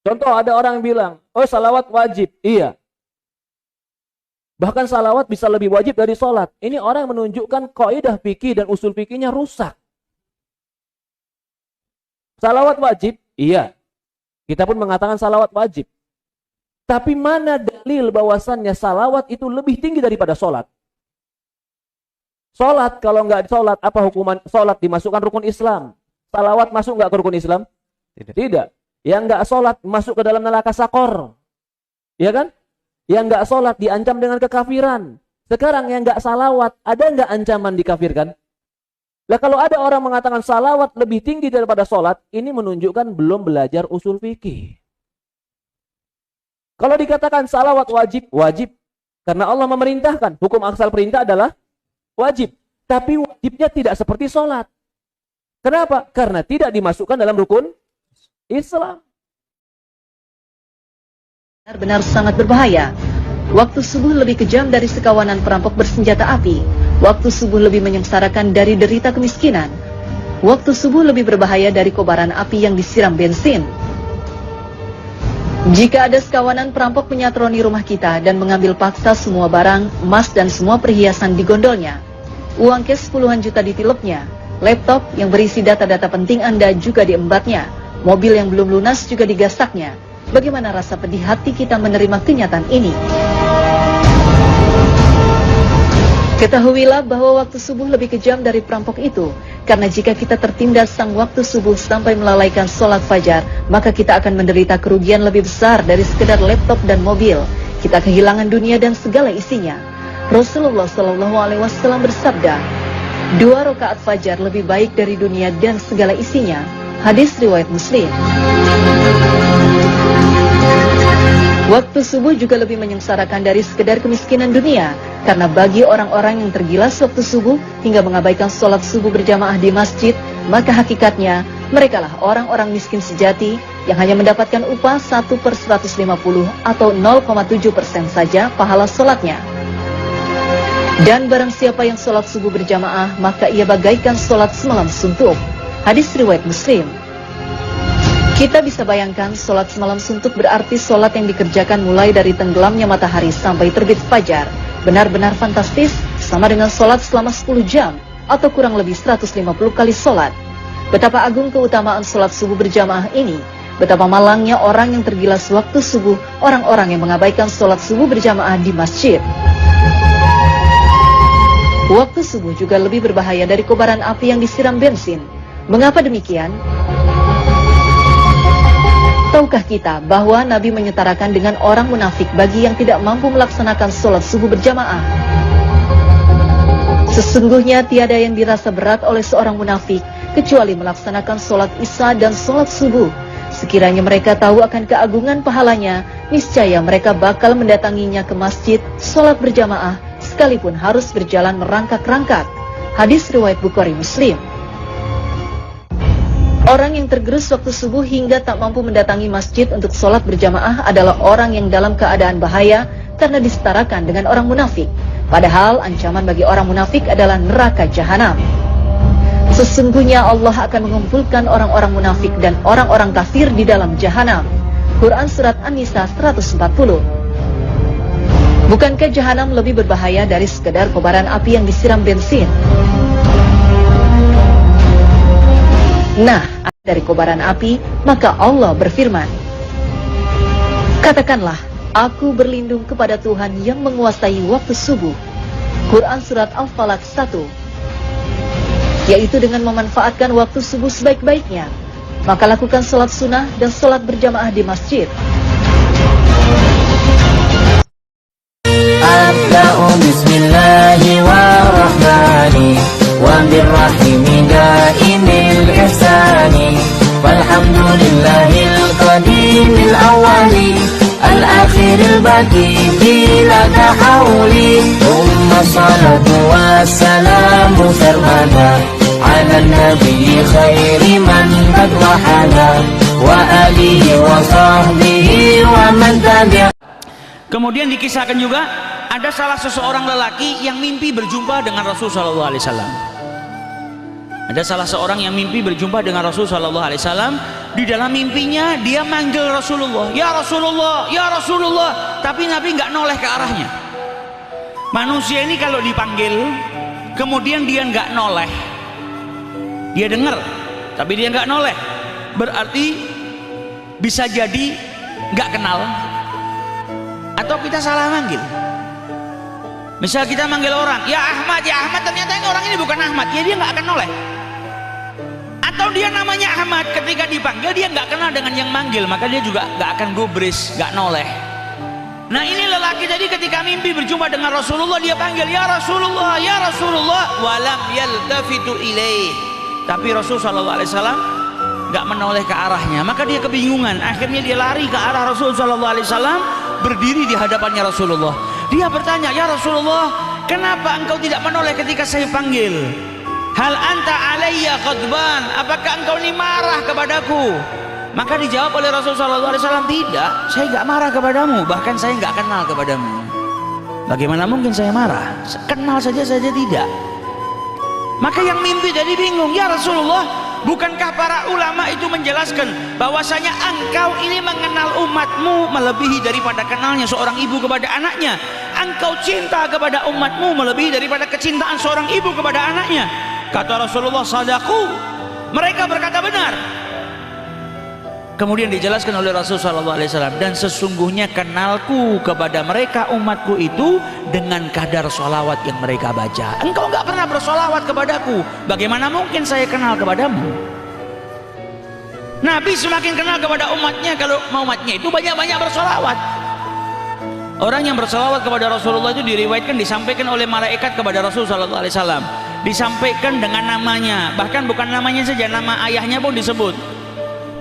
Contoh ada orang yang bilang, oh salawat wajib. Iya. Bahkan salawat bisa lebih wajib dari sholat. Ini orang yang menunjukkan kaidah fikih dan usul fikihnya rusak. Salawat wajib, iya. Kita pun mengatakan salawat wajib. Tapi mana dalil bahwasannya salawat itu lebih tinggi daripada sholat? Sholat, kalau nggak sholat, apa hukuman sholat? Dimasukkan rukun Islam. Salawat masuk nggak ke rukun Islam? Tidak. Yang nggak sholat masuk ke dalam neraka sakor. Ya kan? Yang nggak sholat diancam dengan kekafiran. Sekarang yang nggak salawat, ada nggak ancaman dikafirkan? Nah kalau ada orang mengatakan salawat lebih tinggi daripada sholat, ini menunjukkan belum belajar usul fikih. Kalau dikatakan salawat wajib, wajib. Karena Allah memerintahkan, hukum asal perintah adalah wajib. Tapi wajibnya tidak seperti sholat. Kenapa? Karena tidak dimasukkan dalam rukun Islam. Benar-benar sangat berbahaya. Waktu subuh lebih kejam dari sekawanan perampok bersenjata api. Waktu subuh lebih menyengsarakan dari derita kemiskinan. Waktu subuh lebih berbahaya dari kobaran api yang disiram bensin. Jika ada sekawanan perampok menyatroni rumah kita dan mengambil paksa semua barang, emas dan semua perhiasan di gondolnya, uang cash puluhan juta ditilepnya, laptop yang berisi data-data penting Anda juga diembatnya, mobil yang belum lunas juga digasaknya. Bagaimana rasa pedih hati kita menerima kenyataan ini? Ketahuilah bahwa waktu subuh lebih kejam dari perampok itu. Karena jika kita tertindas sang waktu subuh sampai melalaikan sholat fajar, maka kita akan menderita kerugian lebih besar dari sekedar laptop dan mobil. Kita kehilangan dunia dan segala isinya. Rasulullah SAW bersabda, 2 rakaat fajar lebih baik dari dunia dan segala isinya. Hadis riwayat Muslim. Waktu subuh juga lebih menyengsarakan dari sekedar kemiskinan dunia. Karena bagi orang-orang yang tergilas waktu subuh hingga mengabaikan sholat subuh berjamaah di masjid, maka hakikatnya merekalah orang-orang miskin sejati yang hanya mendapatkan upah 1/150 atau 0,7% saja pahala sholatnya. Dan barang siapa yang sholat subuh berjamaah, maka ia bagaikan sholat semalam suntuk. Hadis riwayat Muslim. Kita bisa bayangkan sholat semalam suntuk berarti sholat yang dikerjakan mulai dari tenggelamnya matahari sampai terbit fajar. Benar-benar fantastis, sama dengan sholat selama 10 jam atau kurang lebih 150 kali sholat. Betapa agung keutamaan sholat subuh berjamaah ini. Betapa malangnya orang yang tergilas waktu subuh, orang-orang yang mengabaikan sholat subuh berjamaah di masjid. Waktu subuh juga lebih berbahaya dari kobaran api yang disiram bensin. Mengapa demikian? Tahukah kita bahwa Nabi menyetarakan dengan orang munafik bagi yang tidak mampu melaksanakan sholat subuh berjamaah? Sesungguhnya tiada yang dirasa berat oleh seorang munafik kecuali melaksanakan sholat isya dan sholat subuh. Sekiranya mereka tahu akan keagungan pahalanya, niscaya mereka bakal mendatanginya ke masjid, sholat berjamaah, sekalipun harus berjalan merangkak-rangkak. Hadis riwayat Bukhari Muslim. Orang yang tergerus waktu subuh hingga tak mampu mendatangi masjid untuk sholat berjamaah adalah orang yang dalam keadaan bahaya karena disetarakan dengan orang munafik. Padahal ancaman bagi orang munafik adalah neraka jahanam. Sesungguhnya Allah akan mengumpulkan orang-orang munafik dan orang-orang kafir di dalam jahanam. Quran Surat An-Nisa 140. Bukankah jahanam lebih berbahaya dari sekedar kobaran api yang disiram bensin? Nah, dari kobaran api, maka Allah berfirman, katakanlah, aku berlindung kepada Tuhan yang menguasai waktu subuh. Quran Surat Al-Falaq 1. Yaitu dengan memanfaatkan waktu subuh sebaik-baiknya. Maka lakukan sholat sunnah dan sholat berjamaah di masjid. Abda'u bismillahirrahmanirrahim wa birrahimi da'imil ihsani walhamdulillahil qadimil awali al-akhiril baqi bila tahawuli thumma salatu wassalamu sarmada ala nabi khairi man qad wahada wa alihi wa sahbihi wa man tabi'a. Kemudian dikisahkan juga ada salah seseorang lelaki yang mimpi berjumpa dengan Rasul sallallahu alaihi wasallam. Ada salah seorang yang mimpi berjumpa dengan Rasul sallallahu alaihi wasallam, di dalam mimpinya dia manggil Rasulullah, ya Rasulullah, ya Rasulullah, tapi Nabi nggak noleh ke arahnya. Manusia ini kalau dipanggil kemudian dia nggak noleh, dia dengar tapi dia nggak noleh, berarti bisa jadi nggak kenal atau kita salah manggil. Misal kita manggil orang, ya Ahmad, ternyata ini orang ini bukan Ahmad, ya dia nggak akan noleh. Atau dia namanya Ahmad, ketika dipanggil dia nggak kenal dengan yang manggil, maka dia juga nggak akan gubris, nggak noleh. Nah ini lelaki tadi ketika mimpi berjumpa dengan Rasulullah, dia panggil ya Rasulullah, ya Rasulullah, walam yaltafitu ilaih, tapi Rasul SAW nggak menoleh ke arahnya, maka dia kebingungan. Akhirnya dia lari ke arah Rasul SAW, berdiri di hadapannya Rasulullah. Dia bertanya, ya Rasulullah, kenapa engkau tidak menoleh ketika saya panggil? Hal anta alayya ghadban, apakah engkau ini marah kepadaku? Maka dijawab oleh Rasulullah SAW, tidak, saya nggak marah kepadamu, bahkan saya nggak kenal kepadamu. Bagaimana mungkin saya marah? Kenal saja tidak. Maka yang mimpi jadi bingung, ya Rasulullah, bukankah para ulama itu menjelaskan bahwasanya engkau ini mengenal umatmu melebihi daripada kenalnya seorang ibu kepada anaknya. Engkau cinta kepada umatmu melebihi daripada kecintaan seorang ibu kepada anaknya. Kata Rasulullah, sadaku, mereka berkata benar. Kemudian dijelaskan oleh Rasulullah SAW, dan sesungguhnya kenalku kepada mereka umatku itu dengan kadar sholawat yang mereka baca. Engkau nggak pernah bersholawat kepadaku, bagaimana mungkin saya kenal kepadamu? Nabi semakin kenal kepada umatnya kalau umatnya itu banyak-banyak bersholawat. Orang yang bersholawat kepada Rasulullah itu diriwayatkan disampaikan oleh malaikat kepada Rasulullah SAW, disampaikan dengan namanya, bahkan bukan namanya saja, nama ayahnya pun disebut.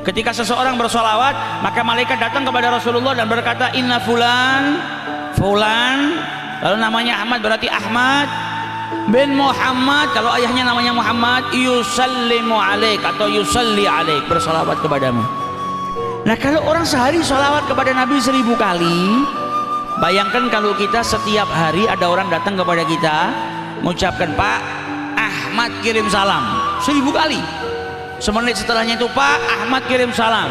Ketika seseorang bersolawat, maka malaikat datang kepada Rasulullah dan berkata, inna fulan, lalu namanya Ahmad berarti Ahmad bin Muhammad, kalau ayahnya namanya Muhammad, yusallimu alaik atau yusalli alaik, bersolawat kepadamu. Nah kalau orang sehari solawat kepada Nabi 1000 kali, bayangkan kalau kita setiap hari ada orang datang kepada kita mengucapkan, Pak Ahmad kirim salam 1000 kali. Semenit setelahnya itu, Pak Ahmad kirim salam.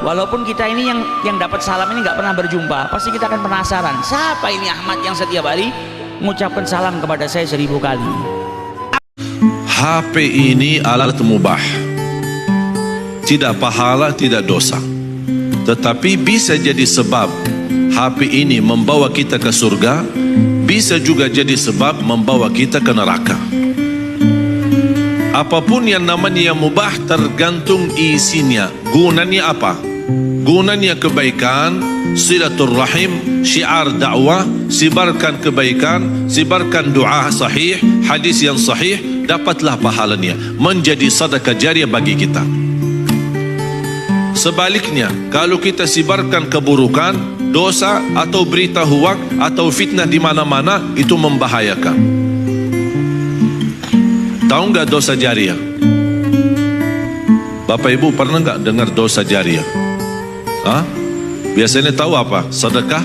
Walaupun kita ini yang dapat salam ini nggak pernah berjumpa, pasti kita akan penasaran, siapa ini Ahmad yang setiap hari mengucapkan salam kepada saya 1000 kali. HP ini alat mubah, tidak pahala, tidak dosa, tetapi bisa jadi sebab HP ini membawa kita ke surga, bisa juga jadi sebab membawa kita ke neraka. Apapun yang namanya yang mubah tergantung isinya. Gunanya apa? Gunanya kebaikan, silaturrahim, syiar dakwah, sebarkan kebaikan, sebarkan doa sahih, hadis yang sahih, dapatlah pahalanya, menjadi sedekah jariah bagi kita. Sebaliknya, kalau kita sebarkan keburukan, dosa atau berita huak atau fitnah di mana-mana, itu membahayakan. Tahu nggak dosa jariah? Bapak Ibu pernah nggak dengar dosa jariah? Hah? Biasanya tahu apa? Sedekah?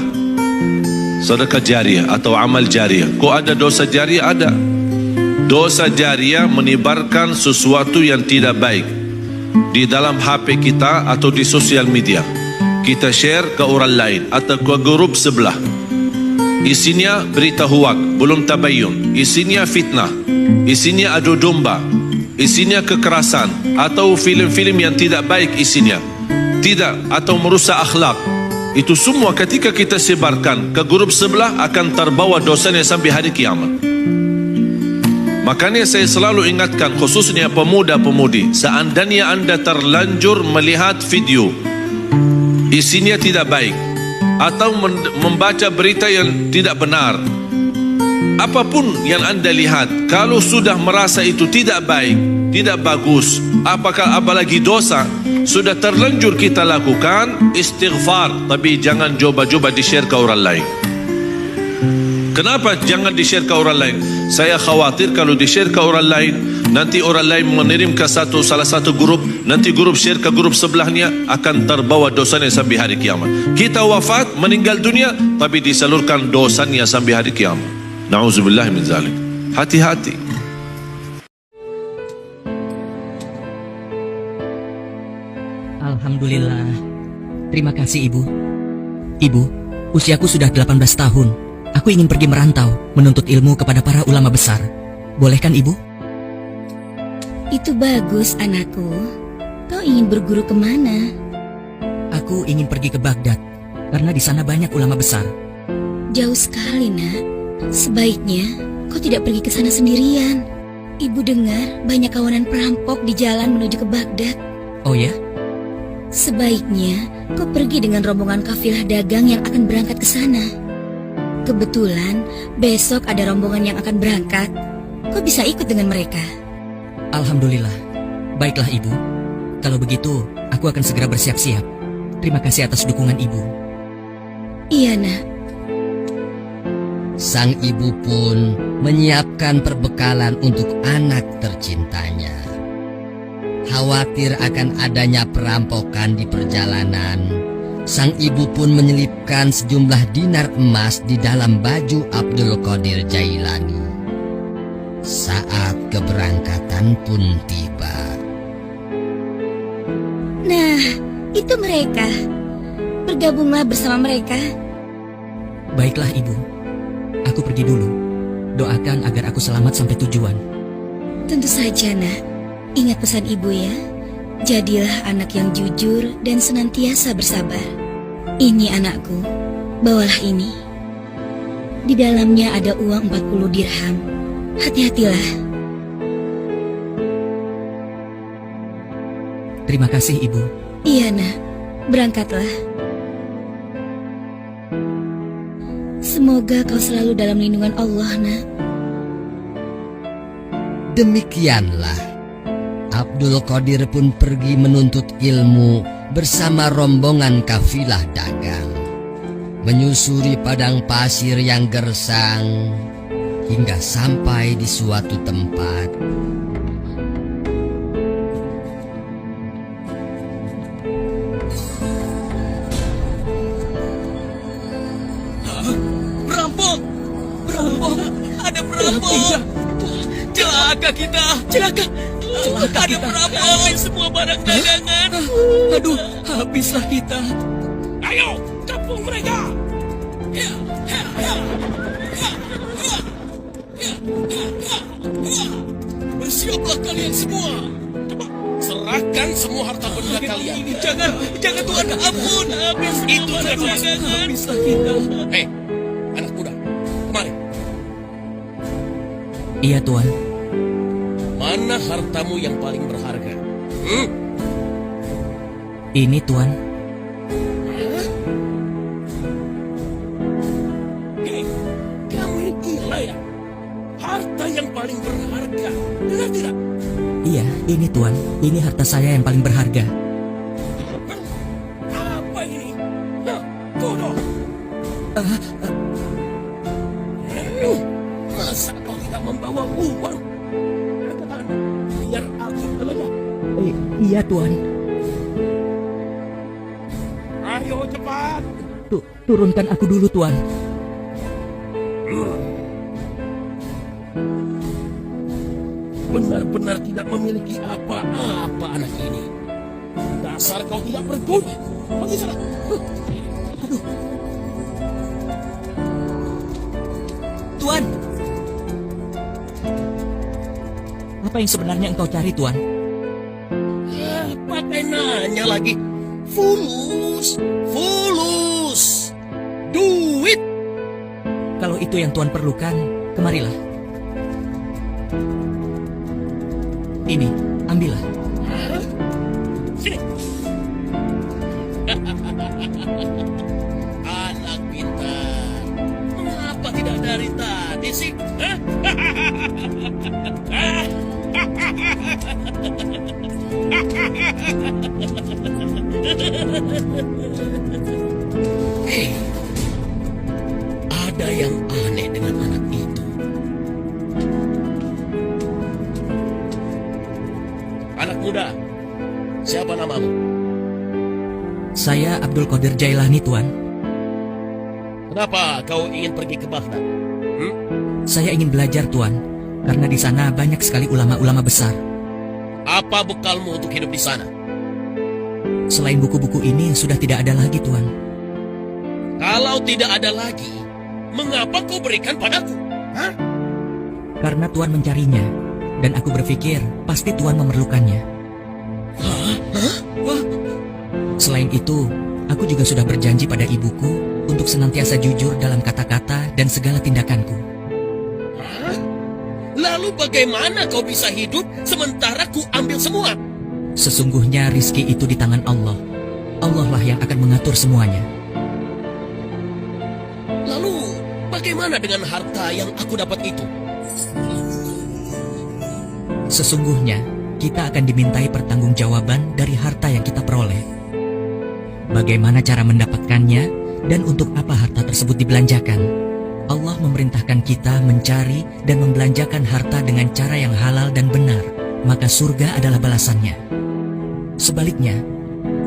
Sedekah jariah atau amal jariah. Kok ada dosa jariah? Ada. Dosa jariah menyebarkan sesuatu yang tidak baik di dalam HP kita atau di sosial media. Kita share ke orang lain atau ke grup sebelah. Isinya berita huak, belum tabayyun. Isinya fitnah, isinya adu domba, isinya kekerasan atau film-film yang tidak baik isinya, tidak, atau merusak akhlak. Itu semua ketika kita sebarkan ke grup sebelah akan terbawa dosanya sampai hari kiamat. Makanya saya selalu ingatkan khususnya pemuda-pemudi, seandainya anda terlanjur melihat video isinya tidak baik atau membaca berita yang tidak benar, apapun yang anda lihat, kalau sudah merasa itu tidak baik, tidak bagus, apalagi dosa, sudah terlanjur kita lakukan, istighfar, tapi jangan coba-coba di-share ke orang lain. Kenapa jangan di-share ke orang lain? Saya khawatir kalau di-share ke orang lain, nanti orang lain mengirim ke salah satu grup, nanti grup share ke grup sebelahnya, akan terbawa dosanya sampai hari kiamat. Kita wafat, meninggal dunia, tapi disalurkan dosanya sampai hari kiamat. Na'udzubillah min zalik. Hati-hati. Alhamdulillah. Terima kasih Ibu. Ibu, usiaku sudah 18 tahun. Aku ingin pergi merantau, menuntut ilmu kepada para ulama besar. Boleh kan Ibu? Itu bagus, anakku. Kau ingin berguru kemana? Aku ingin pergi ke Baghdad, karena di sana banyak ulama besar. Jauh sekali, nak. Sebaiknya kau tidak pergi ke sana sendirian. Ibu dengar banyak kawanan perampok di jalan menuju ke Baghdad. Oh ya? Sebaiknya kau pergi dengan rombongan kafilah dagang yang akan berangkat ke sana. Kebetulan besok ada rombongan yang akan berangkat. Kau bisa ikut dengan mereka. Alhamdulillah. Baiklah Ibu. Kalau begitu, aku akan segera bersiap-siap. Terima kasih atas dukungan Ibu. Iya, nak. Sang ibu pun menyiapkan perbekalan untuk anak tercintanya. Khawatir akan adanya perampokan di perjalanan, sang ibu pun menyelipkan sejumlah dinar emas di dalam baju Abdul Qadir Jailani. Saat keberangkatan pun tiba. Nah, itu mereka. Bergabunglah bersama mereka. Baiklah Ibu. Aku pergi dulu. Doakan agar aku selamat sampai tujuan. Tentu saja, nak. Ingat pesan ibu ya. Jadilah anak yang jujur dan senantiasa bersabar. Ini anakku, bawalah ini. Di dalamnya ada uang 40 dirham. Hati-hatilah. Terima kasih Ibu. Iya, nak. Berangkatlah. Semoga kau selalu dalam lindungan Allah, nak. Demikianlah Abdul Qadir pun pergi menuntut ilmu bersama rombongan kafilah dagang, menyusuri padang pasir yang gersang hingga sampai di suatu tempat. Perampok! Perampok! Ada perampok! Celaka kita! Celaka! Celaka kita! Perampok! Ambil semua barang dagangan! Aduh, habislah kita! Ayo, capung mereka! Bersiaplah kalian semua! Coba, serahkan semua harta benda kalian! Jangan Tuhan, ampun! Habis itu dagangan! Habislah kita! Hei, anak muda, kemari! Iya Tuan. Mana hartamu yang paling berharga? Ini Tuan. Hei, kamu ini gila ya? Harta yang paling berharga, benar tidak? Iya, ini Tuan. Ini harta saya yang paling berharga. Apa ini? Bodoh. Masa kau tidak membawa uang? Katakan, biar aku ambilnya. Iya Tuan. Ayo cepat. Turunkan aku dulu Tuan. Benar-benar tidak memiliki apa-apa anak ini. Dasar kau tidak berguna. Pergi sana. Aduh. Tuan. Apa yang sebenarnya engkau cari, Tuan? Pakai nanya lagi. Fulus. Duit. Kalau itu yang Tuan perlukan, kemarilah. Ini, ambillah. Sini. Anak pintar. Mengapa tidak dari tadi sih? Hei, ada yang aneh dengan anak itu. Anak muda, siapa namamu? Saya Abdul Qadir Jailani, Tuan. Kenapa kau ingin pergi ke Baghdad? Saya ingin belajar, Tuan, karena di sana banyak sekali ulama-ulama besar. Apa bekalmu untuk hidup di sana? Selain buku-buku ini sudah tidak ada lagi, Tuan. Kalau tidak ada lagi, mengapa kau berikan padaku? Hah? Karena Tuan mencarinya, dan aku berpikir pasti Tuan memerlukannya. Wah, Selain itu, aku juga sudah berjanji pada ibuku untuk senantiasa jujur dalam kata-kata dan segala tindakanku. hah? Lalu bagaimana kau bisa hidup sementara ku ambil semua? Sesungguhnya rizki itu di tangan Allah. Allah lah yang akan mengatur semuanya. Lalu bagaimana dengan harta yang aku dapat itu? Sesungguhnya, kita akan dimintai pertanggungjawaban dari harta yang kita peroleh. Bagaimana cara mendapatkannya dan untuk apa harta tersebut dibelanjakan? Allah memerintahkan kita mencari dan membelanjakan harta dengan cara yang halal dan benar, maka surga adalah balasannya. Sebaliknya,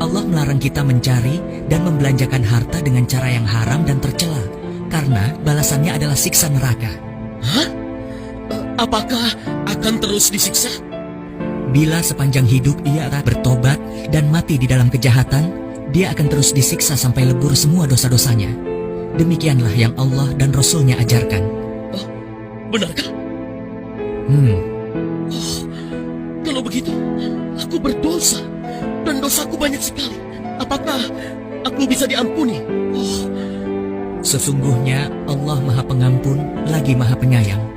Allah melarang kita mencari dan membelanjakan harta dengan cara yang haram dan tercela, karena balasannya adalah siksa neraka. Hah? Apakah akan terus disiksa? Bila sepanjang hidup ia akan bertobat dan mati di dalam kejahatan, dia akan terus disiksa sampai lebur semua dosa-dosanya. Demikianlah yang Allah dan Rasul-Nya ajarkan. Oh, benarkah? Kalau begitu, aku berdosa dan dosaku banyak sekali. Apakah aku bisa diampuni? Sesungguhnya Allah Maha Pengampun lagi Maha Penyayang.